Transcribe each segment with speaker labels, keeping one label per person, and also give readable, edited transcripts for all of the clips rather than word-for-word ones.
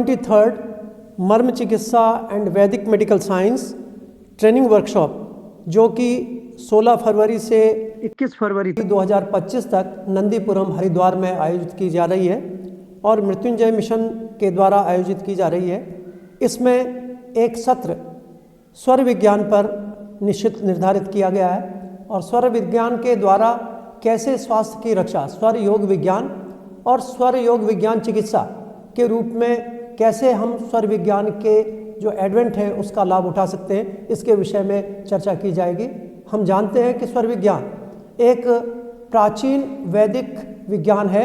Speaker 1: 23rd मर्म चिकित्सा and वैदिक मेडिकल साइंस ट्रेनिंग वर्कशॉप, जो कि 16 फरवरी से 21 फरवरी 2025 तक नंदीपुरम हरिद्वार में आयोजित की जा रही है और मृत्युंजय मिशन के द्वारा आयोजित की जा रही है। इसमें एक सत्र स्वर विज्ञान पर निश्चित निर्धारित किया गया है और स्वर विज्ञान के द्वारा कैसे स्वास्थ्य की रक्षा स्वर योग विज्ञान और स्वर योग विज्ञान चिकित्सा के रूप में कैसे हम स्वर विज्ञान के जो एडवेंट है उसका लाभ उठा सकते हैं, इसके विषय में चर्चा की जाएगी। हम जानते हैं कि स्वर विज्ञान एक प्राचीन वैदिक विज्ञान है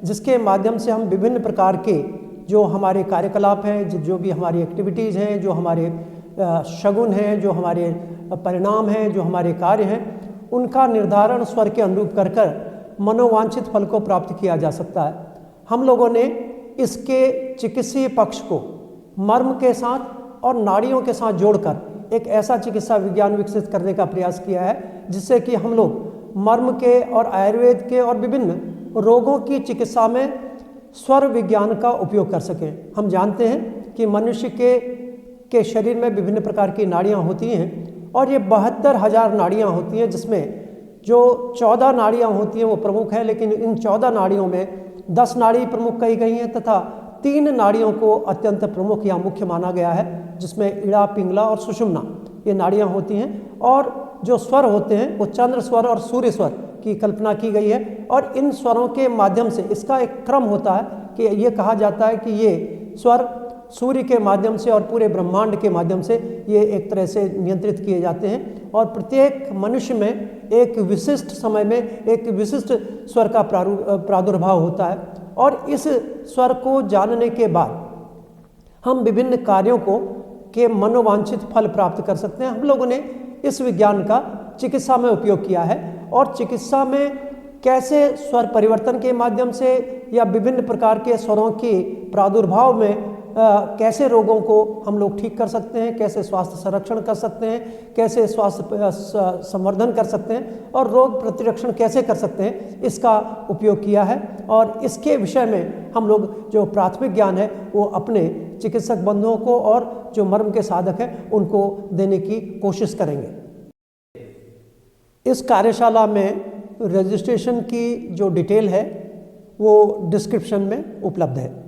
Speaker 1: जिसके माध्यम से हम विभिन्न प्रकार के जो हमारे कार्यकलाप हैं, जो भी हमारी एक्टिविटीज़ हैं, जो हमारे शगुन हैं, जो हमारे परिणाम हैं, जो हमारे कार्य हैं, उनका निर्धारण स्वर के अनुरूप कर मनोवांछित फल को प्राप्त किया जा सकता है। हम लोगों ने इसके चिकित्सीय पक्ष को मर्म के साथ और नाड़ियों के साथ जोड़कर एक ऐसा चिकित्सा विज्ञान विकसित करने का प्रयास किया है जिससे कि हम लोग मर्म के और आयुर्वेद के और विभिन्न रोगों की चिकित्सा में स्वर विज्ञान का उपयोग कर सकें। हम जानते हैं कि मनुष्य के शरीर में विभिन्न प्रकार की नाड़ियाँ होती हैं और ये 72,000 नाड़ियाँ होती हैं, जिसमें जो 14 नाड़ियाँ होती हैं वो प्रमुख हैं, लेकिन इन 14 नाड़ियों में 10 नाड़ी प्रमुख कही गई हैं तथा 3 नाड़ियों को अत्यंत प्रमुख या मुख्य माना गया है, जिसमें इड़ा, पिंगला और सुषुम्ना ये नाड़ियाँ होती हैं। और जो स्वर होते हैं वो चंद्र स्वर और सूर्य स्वर की कल्पना की गई है और इन स्वरों के माध्यम से इसका एक क्रम होता है कि ये कहा जाता है कि ये स्वर सूर्य के माध्यम से और पूरे ब्रह्मांड के माध्यम से ये एक तरह से नियंत्रित किए जाते हैं और प्रत्येक मनुष्य में एक विशिष्ट समय में एक विशिष्ट स्वर का प्रादुर्भाव होता है और इस स्वर को जानने के बाद हम विभिन्न कार्यों के मनोवांछित फल प्राप्त कर सकते हैं। हम लोगों ने इस विज्ञान का चिकित्सा में उपयोग किया है और चिकित्सा में कैसे स्वर परिवर्तन के माध्यम से या विभिन्न प्रकार के स्वरों के प्रादुर्भाव में कैसे रोगों को हम लोग ठीक कर सकते हैं, कैसे स्वास्थ्य संरक्षण कर सकते हैं, कैसे स्वास्थ्य संवर्धन कर सकते हैं और रोग प्रतिरक्षण कैसे कर सकते हैं, इसका उपयोग किया है। और इसके विषय में हम लोग जो प्राथमिक ज्ञान है वो अपने चिकित्सक बंधुओं को और जो मर्म के साधक हैं उनको देने की कोशिश करेंगे। इस कार्यशाला में रजिस्ट्रेशन की जो डिटेल है वो डिस्क्रिप्शन में उपलब्ध है।